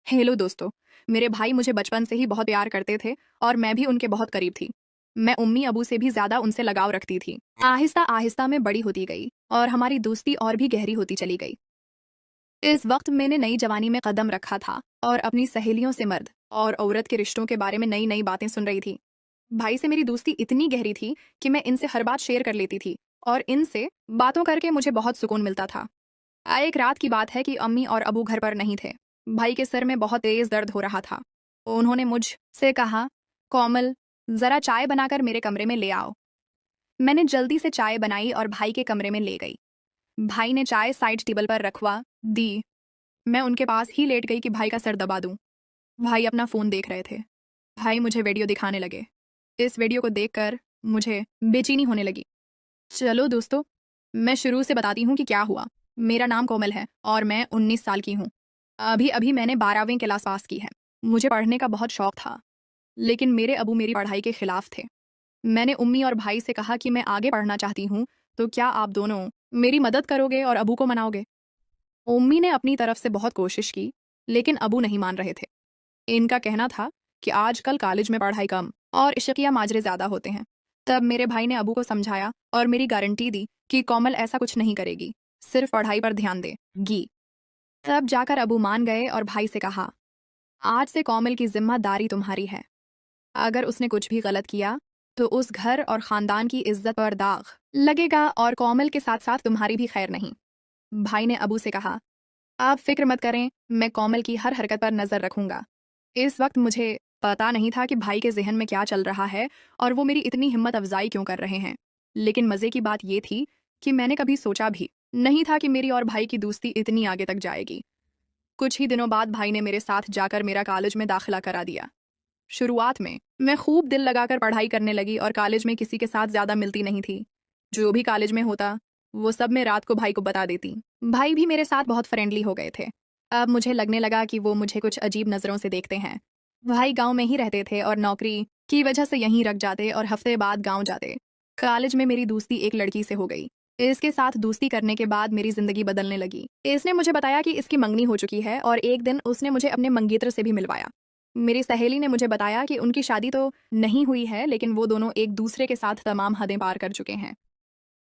Hello दोस्तों। मेरे भाई मुझे बचपन से ही बहुत प्यार करते थे और मैं भी उनके बहुत करीब थी। मैं उम्मी अबू से भी ज्यादा उनसे लगाव रखती थी। आहिस्ता आहिस्ता मैं बड़ी होती गई और हमारी दोस्ती और भी गहरी होती चली गई। इस वक्त मैंने नई जवानी में कदम रखा था और अपनी सहेलियों से मर्द और औरत के रिश्तों के बारे में नई नई बातें सुन रही थी। भाई से मेरी दोस्ती इतनी गहरी थी कि मैं इनसे हर बात शेयर कर लेती थी और इनसे बातों करके मुझे बहुत सुकून मिलता था। एक रात की बात है कि अम्मी और अबू घर पर नहीं थे। भाई के सर में बहुत तेज दर्द हो रहा था। उन्होंने मुझसे कहा, कोमल, जरा चाय बनाकर मेरे कमरे में ले आओ। मैंने जल्दी से चाय बनाई और भाई के कमरे में ले गई। भाई ने चाय साइड टेबल पर रखवा दी। मैं उनके पास ही लेट गई कि भाई का सर दबा दूं। भाई अपना फोन देख रहे थे। भाई मुझे वीडियो दिखाने लगे। इस वीडियो को देखकर मुझे बेचैनी होने लगी। चलो दोस्तों, मैं शुरू से बताती हूँ कि क्या हुआ। मेरा नाम कोमल है और मैं 19 साल की हूँ। अभी अभी मैंने 12वीं क्लास पास की है। मुझे पढ़ने का बहुत शौक था, लेकिन मेरे अबू मेरी पढ़ाई के खिलाफ थे। मैंने उम्मी और भाई से कहा कि मैं आगे पढ़ना चाहती हूँ, तो क्या आप दोनों मेरी मदद करोगे और अबू को मनाओगे। उम्मी ने अपनी तरफ से बहुत कोशिश की, लेकिन अबू नहीं मान रहे थे। इनका कहना था कि आजकल कॉलेज में पढ़ाई कम और इश्किया माजरे ज्यादा होते हैं। तब मेरे भाई ने अबू को समझाया और मेरी गारंटी दी कि कोमल ऐसा कुछ नहीं करेगी, सिर्फ पढ़ाई पर ध्यान देगी। तब जाकर अबू मान गए और भाई से कहा, आज से कोमल की जिम्मेदारी तुम्हारी है। अगर उसने कुछ भी गलत किया तो उस घर और खानदान की इज्जत पर दाग लगेगा और कोमल के साथ साथ तुम्हारी भी खैर नहीं। भाई ने अबू से कहा, आप फिक्र मत करें, मैं कोमल की हर हरकत पर नजर रखूंगा। इस वक्त मुझे पता नहीं था कि भाई के जहन में क्या चल रहा है और वो मेरी इतनी हिम्मत अफजाई क्यों कर रहे हैं। लेकिन मजे की बात ये थी कि मैंने कभी सोचा भी नहीं था कि मेरी और भाई की दोस्ती इतनी आगे तक जाएगी। कुछ ही दिनों बाद भाई ने मेरे साथ जाकर मेरा कॉलेज में दाखिला करा दिया। शुरुआत में मैं खूब दिल लगाकर पढ़ाई करने लगी और कॉलेज में किसी के साथ ज्यादा मिलती नहीं थी। जो भी कॉलेज में होता वो सब मैं रात को भाई को बता देती। भाई भी मेरे साथ बहुत फ्रेंडली हो गए थे। अब मुझे लगने लगा कि वो मुझे कुछ अजीब नजरों से देखते हैं। भाई गांव में ही रहते थे और नौकरी की वजह से यहीं रख जाते और हफ्ते बाद गांव जाते। कॉलेज में मेरी दोस्ती एक लड़की से हो गई। इसके साथ दोस्ती करने के बाद मेरी जिंदगी बदलने लगी। इसने मुझे बताया कि इसकी मंगनी हो चुकी है और एक दिन उसने मुझे अपने मंगेतर से भी मिलवाया। मेरी सहेली ने मुझे बताया कि उनकी शादी तो नहीं हुई है, लेकिन वो दोनों एक दूसरे के साथ तमाम हदें पार कर चुके हैं।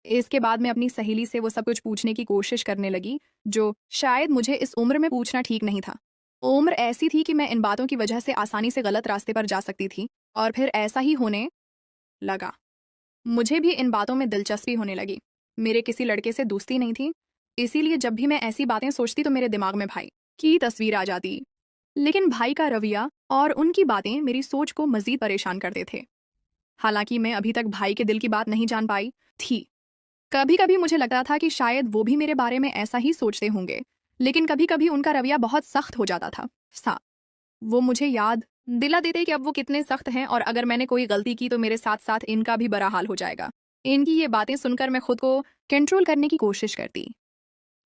इसके बाद मैं अपनी सहेली से वो सब कुछ पूछने की कोशिश करने लगी, जो शायद मुझे इस उम्र में पूछना ठीक नहीं था। उम्र ऐसी थी कि मैं इन बातों की वजह से आसानी से गलत रास्ते पर जा सकती थी और फिर ऐसा ही होने लगा। मुझे भी इन बातों में दिलचस्पी होने लगी। मेरे किसी लड़के से दोस्ती नहीं थी, इसीलिए जब भी मैं ऐसी बातें सोचती तो मेरे दिमाग में भाई की तस्वीर आ जाती। लेकिन भाई का रवैया और उनकी बातें मेरी सोच को मजीद परेशान करते थे। हालांकि मैं अभी तक भाई के दिल की बात नहीं जान पाई थी। कभी कभी मुझे लगता था कि शायद वो भी मेरे बारे में ऐसा ही सोचते होंगे, लेकिन कभी कभी उनका रवैया बहुत सख्त हो जाता था। वो मुझे याद दिला देते कि अब वो कितने सख्त हैं और अगर मैंने कोई गलती की तो मेरे साथ साथ इनका भी बुरा हाल हो जाएगा। इनकी ये बातें सुनकर मैं खुद को कंट्रोल करने की कोशिश करती,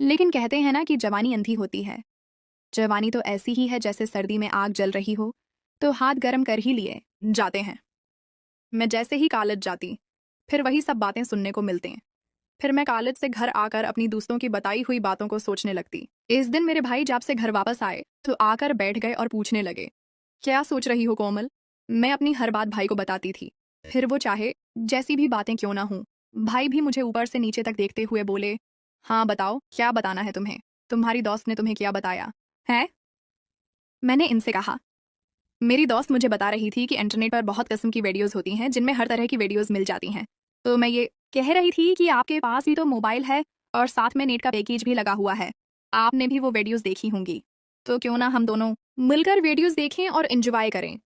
लेकिन कहते हैं ना कि जवानी अंधी होती है। जवानी तो ऐसी ही है जैसे सर्दी में आग जल रही हो तो हाथ गर्म कर ही लिए जाते हैं। मैं जैसे ही कॉलेज जाती फिर वही सब बातें सुनने को मिलते हैं। फिर मैं कॉलेज से घर आकर अपनी दोस्तों की बताई हुई बातों को सोचने लगती। इस दिन मेरे भाई जब से घर वापस आए तो आकर बैठ गए और पूछने लगे, क्या सोच रही हो कोमल। मैं अपनी हर बात भाई को बताती थी, फिर वो चाहे जैसी भी बातें क्यों ना हों। भाई भी मुझे ऊपर से नीचे तक देखते हुए बोले, हाँ बताओ, क्या बताना है तुम्हें, तुम्हारी दोस्त ने तुम्हें क्या बताया है। मैंने इनसे कहा, मेरी दोस्त मुझे बता रही थी कि इंटरनेट पर बहुत किस्म की वीडियोस होती हैं जिनमें हर तरह की वीडियोस मिल जाती हैं। तो मैं ये कह रही थी कि आपके पास भी तो मोबाइल है और साथ में नेट का पैकेज भी लगा हुआ है, आपने भी वो वीडियोस देखी होंगी, तो क्यों ना हम दोनों मिलकर वीडियोस देखें और एंजॉय करें।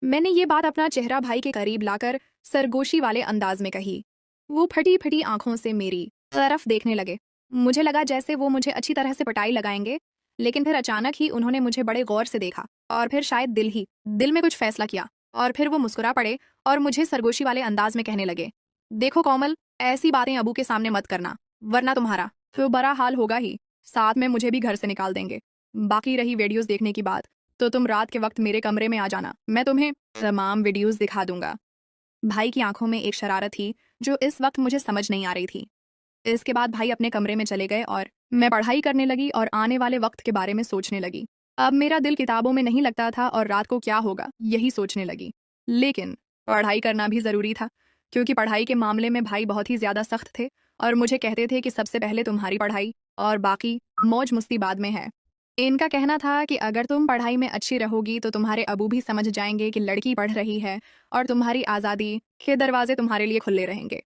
मैंने ये बात अपना चेहरा भाई के करीब लाकर सरगोशी वाले अंदाज में कही। वो फटी फटी आंखों से मेरी तरफ देखने लगे। मुझे लगा जैसे वो मुझे अच्छी तरह से पटाई लगाएंगे, लेकिन फिर अचानक ही उन्होंने मुझे बड़े गौर से देखा और फिर शायद दिल में कुछ फैसला किया और फिर वो मुस्कुरा पड़े और मुझे सरगोशी वाले अंदाज में कहने लगे, देखो कोमल, ऐसी बातें अबू के सामने मत करना, वरना तुम्हारा तो बड़ा हाल होगा ही, साथ में मुझे भी घर से निकाल देंगे। बाकी रही वीडियोस देखने की बात, तो तुम रात के वक्त मेरे कमरे में आ जाना, मैं तुम्हें तमाम वीडियोस दिखा दूंगा। भाई की आंखों में एक शरारत थी जो इस वक्त मुझे समझ नहीं आ रही थी। इसके बाद भाई अपने कमरे में चले गए और मैं पढ़ाई करने लगी और आने वाले वक्त के बारे में सोचने लगी। अब मेरा दिल किताबों में नहीं लगता था और रात को क्या होगा यही सोचने लगी। लेकिन पढ़ाई करना भी ज़रूरी था, क्योंकि पढ़ाई के मामले में भाई बहुत ही ज़्यादा सख्त थे और मुझे कहते थे कि सबसे पहले तुम्हारी पढ़ाई और बाकी मौज मस्ती बाद में है। इनका कहना था कि अगर तुम पढ़ाई में अच्छी रहोगी तो तुम्हारे अबू भी समझ जाएंगे कि लड़की पढ़ रही है और तुम्हारी आज़ादी के दरवाजे तुम्हारे लिए खुले रहेंगे।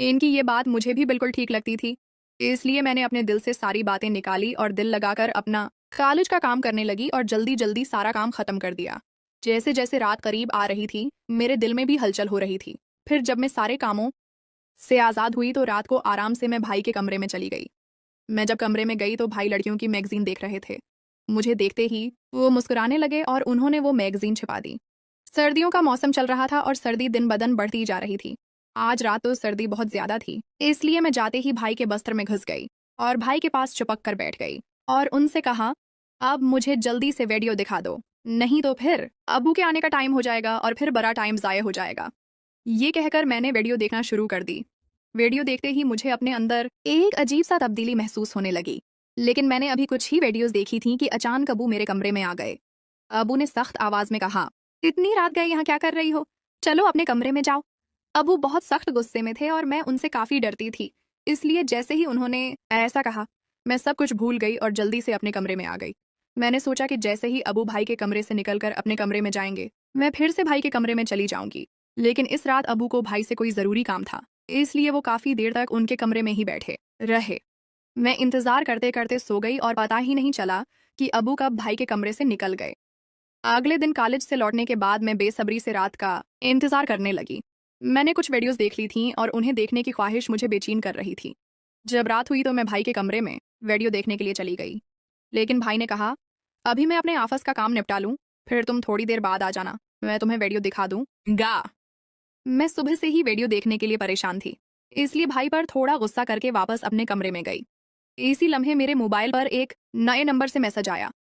इनकी ये बात मुझे भी बिल्कुल ठीक लगती थी, इसलिए मैंने अपने दिल से सारी बातें निकाली और दिल लगाकर अपना कॉलेज का काम करने लगी और जल्दी जल्दी सारा काम खत्म कर दिया। जैसे जैसे रात करीब आ रही थी मेरे दिल में भी हलचल हो रही थी। फिर जब मैं सारे कामों से आज़ाद हुई तो रात को आराम से मैं भाई के कमरे में चली गई। मैं जब कमरे में गई तो भाई लड़कियों की मैगजीन देख रहे थे। मुझे देखते ही वो मुस्कुराने लगे और उन्होंने वो मैगजीन छिपा दी। सर्दियों का मौसम चल रहा था और सर्दी दिन ब दिन बढ़ती जा रही थी। आज रात तो सर्दी बहुत ज्यादा थी, इसलिए मैं जाते ही भाई के बस्तर में घुस गई और भाई के पास चिपक कर बैठ गई और उनसे कहा, अब मुझे जल्दी से वीडियो दिखा दो, नहीं तो फिर अबू के आने का टाइम हो जाएगा और फिर बड़ा टाइम जाया हो जाएगा। ये कहकर मैंने वीडियो देखना शुरू कर दी। वीडियो देखते ही मुझे अपने अंदर एक अजीब सा तब्दीली महसूस होने लगी। लेकिन मैंने अभी कुछ ही वीडियोस देखी थी कि अचानक अबू मेरे कमरे में आ गए। अबू ने सख्त आवाज में कहा, इतनी रात गए यहाँ क्या कर रही हो, चलो अपने कमरे में जाओ। अबू बहुत सख्त गुस्से में थे और मैं उनसे काफी डरती थी, इसलिए जैसे ही उन्होंने ऐसा कहा मैं सब कुछ भूल गई और जल्दी से अपने कमरे में आ गई। मैंने सोचा कि जैसे ही अबू भाई के कमरे से निकलकर अपने कमरे में जाएंगे मैं फिर से भाई के कमरे में चली जाऊंगी। लेकिन इस रात अबू को भाई से कोई जरूरी काम था, इसलिए वो काफी देर तक उनके कमरे में ही बैठे रहे। मैं इंतजार करते करते सो गई और पता ही नहीं चला कि अबू कब भाई के कमरे से निकल गए। अगले दिन कॉलेज से लौटने के बाद मैं बेसब्री से रात का इंतजार करने लगी। मैंने कुछ वीडियोस देख ली थी और उन्हें देखने की ख्वाहिश मुझे बेचैन कर रही थी। जब रात हुई तो मैं भाई के कमरे में वीडियो देखने के लिए चली गई। लेकिन भाई ने कहा, अभी मैं अपने ऑफिस का काम निपटा लूं, फिर तुम थोड़ी देर बाद आ जाना, मैं तुम्हें वीडियो दिखा दूंगा। मैं सुबह से ही वीडियो देखने के लिए परेशान थी, इसलिए भाई पर थोड़ा गुस्सा करके वापस अपने कमरे में गई। इसी लम्हे मेरे मोबाइल पर एक नए नंबर से मैसेज आया।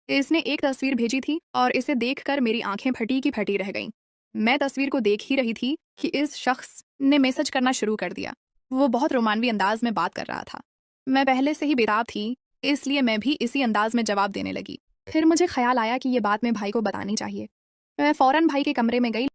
इसने एक तस्वीर भेजी थी और इसे देखकर मेरी आंखें फटी की फटी रह गईं। मैं तस्वीर को देख ही रही थी कि इस शख्स ने मैसेज करना शुरू कर दिया। वो बहुत रोमानवी अंदाज में बात कर रहा था। मैं पहले से ही बेताब थी, इसलिए मैं भी इसी अंदाज में जवाब देने लगी। फिर मुझे ख्याल आया कि ये बात मैं भाई को बतानी चाहिए। मैं फौरन भाई के कमरे में गई,